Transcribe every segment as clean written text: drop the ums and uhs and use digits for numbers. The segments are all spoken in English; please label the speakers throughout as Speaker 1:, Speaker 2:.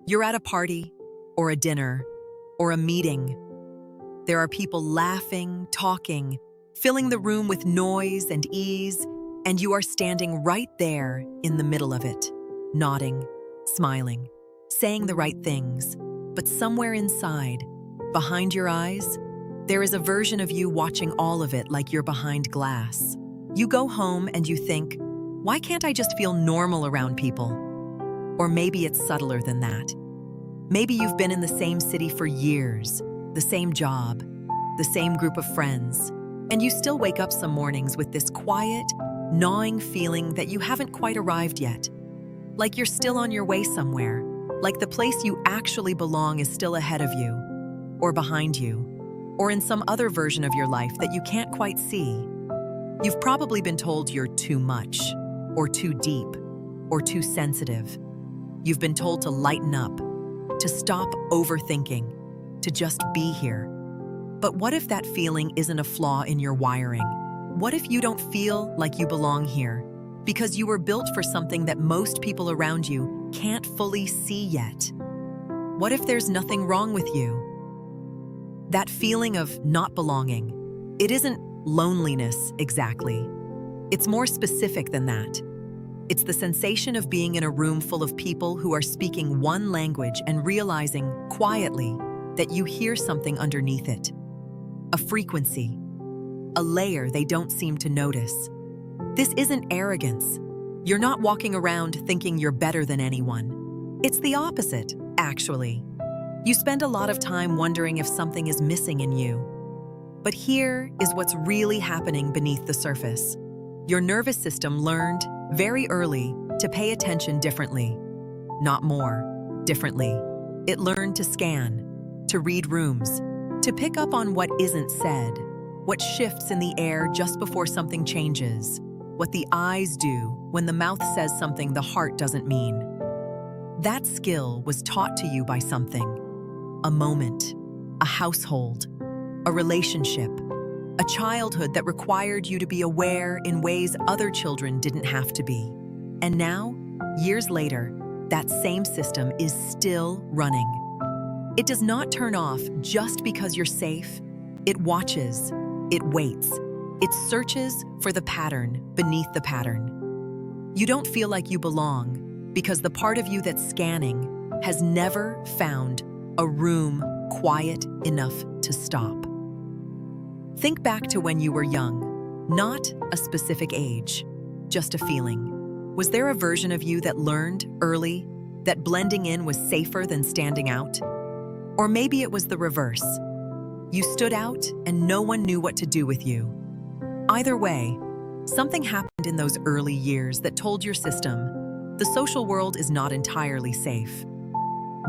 Speaker 1: You're at a party, or a dinner, or a meeting. There are people laughing, talking, filling the room with noise and ease, and you are standing right there in the middle of it, nodding, smiling, saying the right things. But somewhere inside, behind your eyes, there is a version of you watching all of it like you're behind glass. You go home and you think, why can't I just feel normal around people? Or maybe it's subtler than that. Maybe you've been in the same city for years, the same job, the same group of friends, and you still wake up some mornings with this quiet, gnawing feeling that you haven't quite arrived yet. Like you're still on your way somewhere, like the place you actually belong is still ahead of you, or behind you, or in some other version of your life that you can't quite see. You've probably been told you're too much, or too deep, or too sensitive. You've been told to lighten up, to stop overthinking, to just be here. But what if that feeling isn't a flaw in your wiring? What if you don't feel like you belong here because you were built for something that most people around you can't fully see yet? What if there's nothing wrong with you? That feeling of not belonging, it isn't loneliness exactly. It's more specific than that. It's the sensation of being in a room full of people who are speaking one language and realizing, quietly, that you hear something underneath it. A frequency, a layer they don't seem to notice. This isn't arrogance. You're not walking around thinking you're better than anyone. It's the opposite, actually. You spend a lot of time wondering if something is missing in you. But here is what's really happening beneath the surface. Your nervous system learned, very early, to pay attention differently. Not more, differently. It learned to scan, to read rooms, to pick up on what isn't said, what shifts in the air just before something changes, what the eyes do when the mouth says something the heart doesn't mean. That skill was taught to you by something. A moment, a household, a relationship, a childhood that required you to be aware in ways other children didn't have to be. And now, years later, that same system is still running. It does not turn off just because you're safe. It watches, it waits, it searches for the pattern beneath the pattern. You don't feel like you belong because the part of you that's scanning has never found a room quiet enough to stop. Think back to when you were young, not a specific age, just a feeling. Was there a version of you that learned early that blending in was safer than standing out? Or maybe it was the reverse. You stood out and no one knew what to do with you. Either way, something happened in those early years that told your system, the social world is not entirely safe.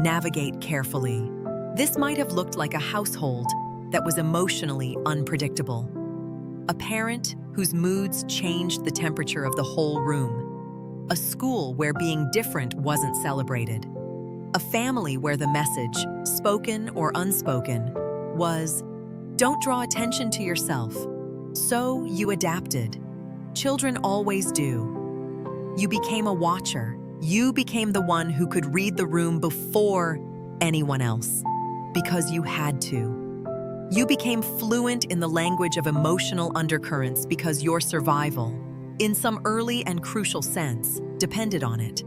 Speaker 1: Navigate carefully. This might have looked like a household that was emotionally unpredictable. A parent whose moods changed the temperature of the whole room. A school where being different wasn't celebrated. A family where the message, spoken or unspoken, was, don't draw attention to yourself. So you adapted. Children always do. You became a watcher. You became the one who could read the room before anyone else, because you had to. You became fluent in the language of emotional undercurrents because your survival, in some early and crucial sense, depended on it.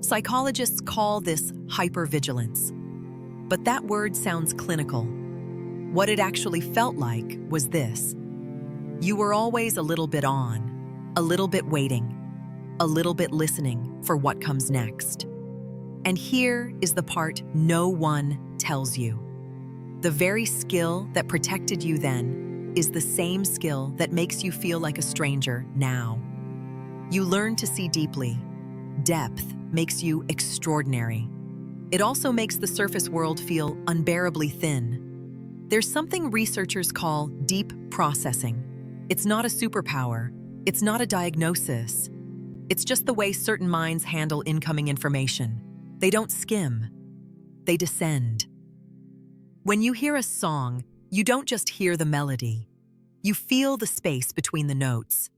Speaker 1: Psychologists call this hypervigilance. But that word sounds clinical. What it actually felt like was this. You were always a little bit on, a little bit waiting, a little bit listening for what comes next. And here is the part no one tells you. The very skill that protected you then is the same skill that makes you feel like a stranger now. You learn to see deeply. Depth makes you extraordinary. It also makes the surface world feel unbearably thin. There's something researchers call deep processing. It's not a superpower. It's not a diagnosis. It's just the way certain minds handle incoming information. They don't skim. They descend. When you hear a song, you don't just hear the melody. You feel the space between the notes.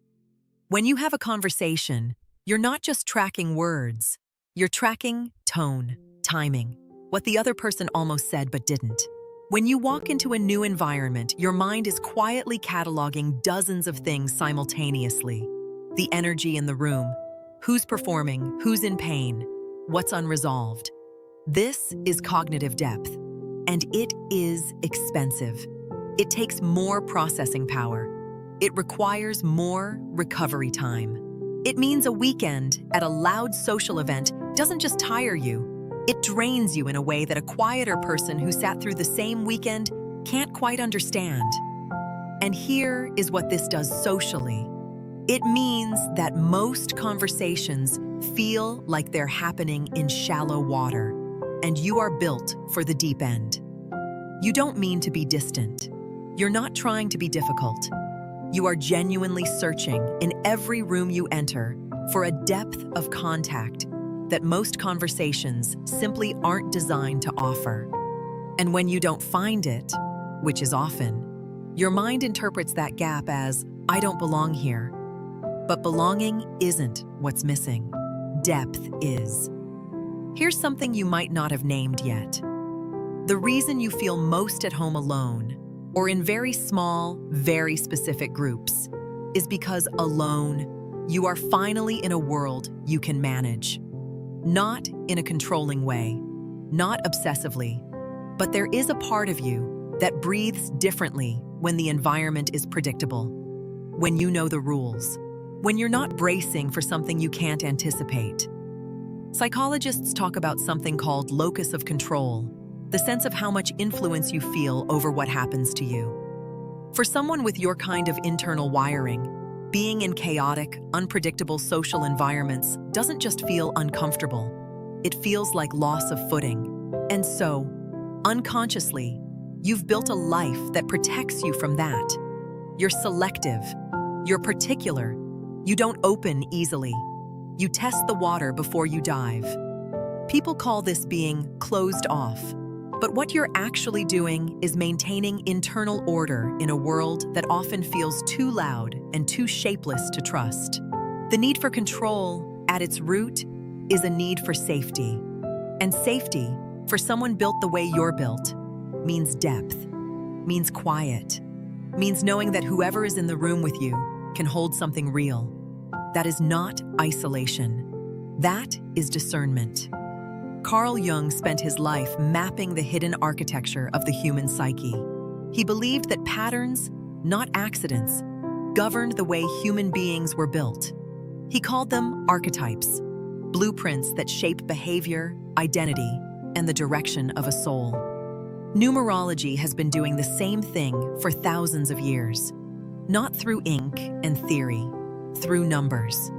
Speaker 1: When you have a conversation, you're not just tracking words. You're tracking tone, timing, what the other person almost said but didn't. When you walk into a new environment, your mind is quietly cataloging dozens of things simultaneously. The energy in the room, who's performing, who's in pain, what's unresolved. This is cognitive depth, and it is expensive. It takes more processing power. It requires more recovery time. It means a weekend at a loud social event doesn't just tire you, it drains you in a way that a quieter person who sat through the same weekend can't quite understand. And here is what this does socially. It means that most conversations feel like they're happening in shallow water, and you are built for the deep end. You don't mean to be distant. You're not trying to be difficult. You are genuinely searching in every room you enter for a depth of contact that most conversations simply aren't designed to offer. And when you don't find it, which is often, your mind interprets that gap as, I don't belong here. But belonging isn't what's missing. Depth is. Here's something you might not have named yet. The reason you feel most at home alone, or in very small, very specific groups, is because alone, you are finally in a world you can manage. Not in a controlling way, not obsessively, but there is a part of you that breathes differently when the environment is predictable, when you know the rules, when you're not bracing for something you can't anticipate. Psychologists talk about something called locus of control, the sense of how much influence you feel over what happens to you. For someone with your kind of internal wiring, being in chaotic, unpredictable social environments doesn't just feel uncomfortable. It feels like loss of footing. And so, unconsciously, you've built a life that protects you from that. You're selective. You're particular. You don't open easily. You test the water before you dive. People call this being closed off. But what you're actually doing is maintaining internal order in a world that often feels too loud and too shapeless to trust. The need for control, at its root, is a need for safety. And safety, for someone built the way you're built, means depth, means quiet, means knowing that whoever is in the room with you can hold something real. That is not isolation. That is discernment. Carl Jung spent his life mapping the hidden architecture of the human psyche. He believed that patterns, not accidents, governed the way human beings were built. He called them archetypes, blueprints that shape behavior, identity, and the direction of a soul. Numerology has been doing the same thing for thousands of years, not through ink and theory, through numbers.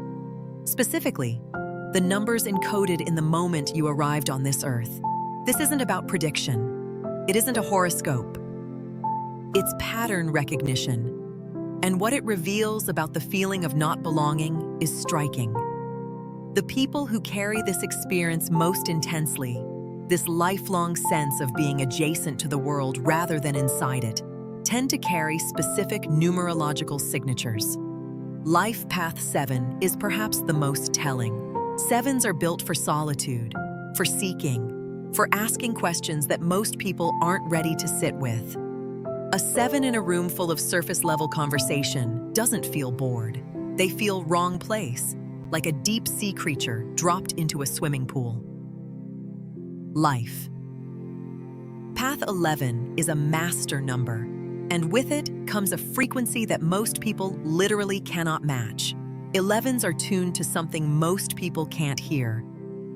Speaker 1: Specifically, the numbers encoded in the moment you arrived on this earth. This isn't about prediction. It isn't a horoscope. It's pattern recognition. And what it reveals about the feeling of not belonging is striking. The people who carry this experience most intensely, this lifelong sense of being adjacent to the world rather than inside it, tend to carry specific numerological signatures. Life Path 7 is perhaps the most telling. Sevens are built for solitude, for seeking, for asking questions that most people aren't ready to sit with. A 7 in a room full of surface-level conversation doesn't feel bored. They feel wrong place, like a deep sea creature dropped into a swimming pool. Life. Path 11 is a master number, and with it comes a frequency that most people literally cannot match. 11s are tuned to something most people can't hear.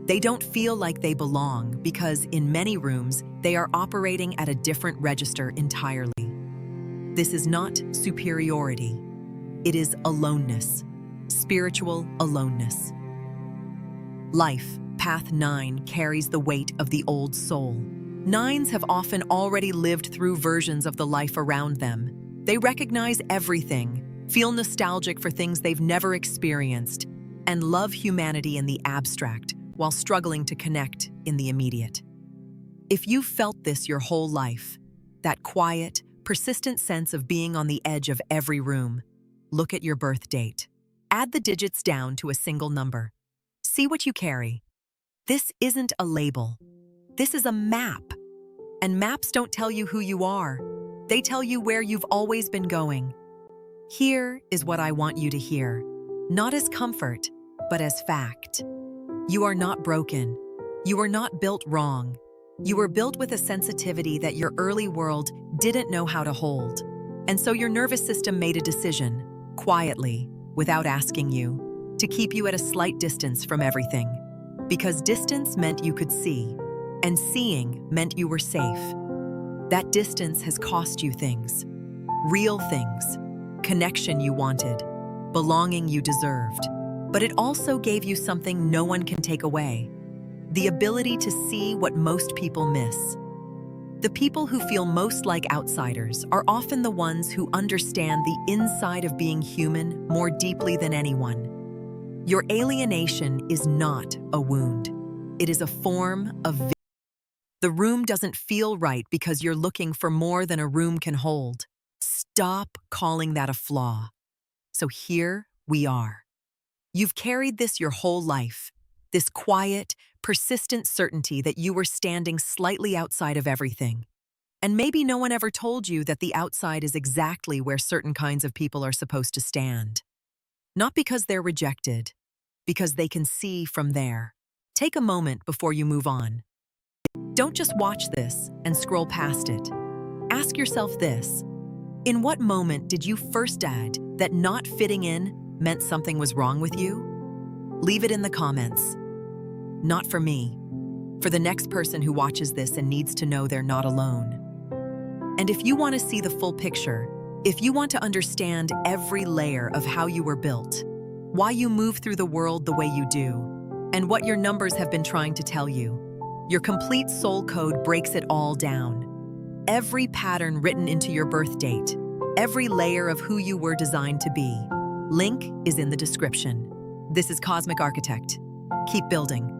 Speaker 1: They don't feel like they belong because, in many rooms, they are operating at a different register entirely. This is not superiority. It is aloneness, spiritual aloneness. Life, Path 9, carries the weight of the old soul. 9s have often already lived through versions of the life around them. They recognize everything, feel nostalgic for things they've never experienced, and love humanity in the abstract while struggling to connect in the immediate. If you've felt this your whole life, that quiet, persistent sense of being on the edge of every room, look at your birth date. Add the digits down to a single number. See what you carry. This isn't a label. This is a map. And maps don't tell you who you are. They tell you where you've always been going. Here is what I want you to hear, not as comfort, but as fact. You are not broken. You were not built wrong. You were built with a sensitivity that your early world didn't know how to hold. And so your nervous system made a decision, quietly, without asking you, to keep you at a slight distance from everything. Because distance meant you could see, and seeing meant you were safe. That distance has cost you things. Real things. Connection you wanted. Belonging you deserved. But it also gave you something no one can take away. The ability to see what most people miss. The people who feel most like outsiders are often the ones who understand the inside of being human more deeply than anyone. Your alienation is not a wound. It is a form of The room doesn't feel right because you're looking for more than a room can hold. Stop calling that a flaw. So here we are. You've carried this your whole life, this quiet, persistent certainty that you were standing slightly outside of everything. And maybe no one ever told you that the outside is exactly where certain kinds of people are supposed to stand. Not because they're rejected, because they can see from there. Take a moment before you move on. Don't just watch this and scroll past it. Ask yourself this: in what moment did you first add that not fitting in meant something was wrong with you? Leave it in the comments. Not for me. For the next person who watches this and needs to know they're not alone. And if you want to see the full picture, if you want to understand every layer of how you were built, why you move through the world the way you do, and what your numbers have been trying to tell you, your complete soul code breaks it all down. Every pattern written into your birth date, every layer of who you were designed to be. Link is in the description. This is Cosmic Architect. Keep building.